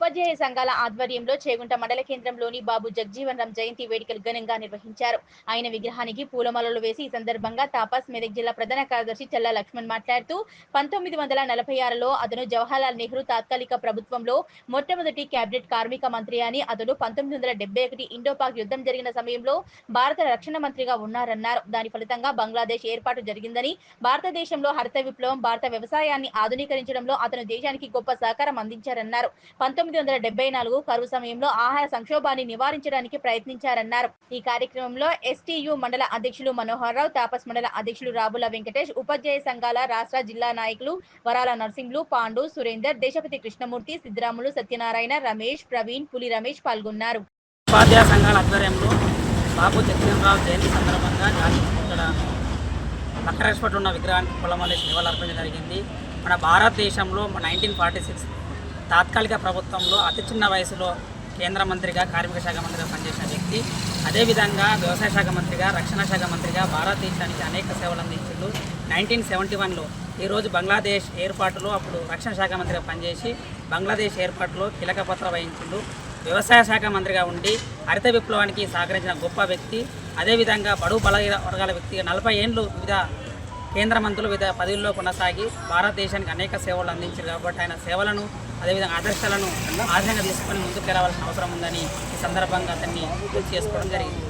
ఉపాధ్యాయ సంఘాల ఆధ్వర్యంలో చేగుంట మండల కేంద్రంలోని బాబు జగ్జీవన్ రామ్ జయంతి వేడుకలు ఘనంగా నిర్వహించారు. ఆయన విగ్రహానికి పూలమాలలు వేసి ఈ సందర్భంగా తాపాస్ మెదక్ జిల్లా ప్రధాన కార్యదర్శి చల్లా లక్ష్మణ్ మాట్లాడుతూ 1946లో అతను జవహర్లాల్ నెహ్రూ తాత్కాలిక ప్రభుత్వంలో మొట్టమొదటి కేబినెట్ కార్మిక మంత్రి అని, అతను 1971 ఇండోపాక్ యుద్ధం జరిగిన సమయంలో భారత రక్షణ మంత్రిగా ఉన్నారన్నారు. దాని ఫలితంగా బంగ్లాదేశ్ ఏర్పాటు జరిగిందని, భారతదేశంలో హరిత విప్లవం, భారత వ్యవసాయాన్ని ఆధునీకరించడంలో అతను దేశానికి గొప్ప సహకారం అందించారన్నారు. 1974 కరువు సమయంలో ఆహార సంక్షోభాన్ని నివారించడానికి ప్రయత్నించారన్నారు. ఈ కార్యక్రమంలో ఎస్టీయు మండల అధ్యక్షులు మనోహర్ రావు, తాపస్ మండల అధ్యక్షులు రాబుల వెంకటేష్, ఉపాధ్యాయ సంఘాల రాష్ట్ర, జిల్లా నాయకులు వరాల నర్సింగ్లు, పాండు, సురేందర్, దేశపతి కృష్ణమూర్తి, సిద్ధిరాములు, సత్యనారాయణ, రమేష్, ప్రవీణ్, పులి రమేష్ పాల్గొన్నారు. ఉపాధ్యాయ సంఘాల ఆధ్వర్యంలో బాబు జగ్జీవన్ రామ్ జయంతి సందర్భంగా ఇక్కడ లక్కరేశ్వరం ఉన్న విగ్రహానికి పూలమాలేసి నివాళులర్పించడం జరిగింది. మన భారతదేశంలో 1946 తాత్కాలిక ప్రభుత్వంలో అతి చిన్న వయసులో కేంద్ర మంత్రిగా, కార్మిక శాఖ మంత్రిగా పనిచేసిన వ్యక్తి. అదేవిధంగా వ్యవసాయ శాఖ మంత్రిగా, రక్షణ శాఖ మంత్రిగా భారతదేశానికి అనేక సేవలు అందించిండు. 1971లో ఈరోజు బంగ్లాదేశ్ ఏర్పాటులో అప్పుడు రక్షణ శాఖ మంత్రిగా పనిచేసి బంగ్లాదేశ్ ఏర్పాటులో కీలక పాత్ర వహించిండు. వ్యవసాయ శాఖ మంత్రిగా ఉండి హరిత విప్లవానికి సహకరించిన గొప్ప వ్యక్తి. అదేవిధంగా బడుగు బలహీన వర్గాల వ్యక్తిగా 40 ఏళ్ళు వివిధ కేంద్ర మంత్రులు వివిధ పదవుల్లో కొనసాగి భారతదేశానికి అనేక సేవలు అందించారు. కాబట్టి ఆయన సేవలను, అదేవిధంగా ఆదర్శాలను ఆదర్శంగా తీసుకొని ముందుకు రావాల్సిన అవసరం ఉందని ఈ సందర్భంగా అతన్ని గుర్తు చేసుకోవడం జరిగింది.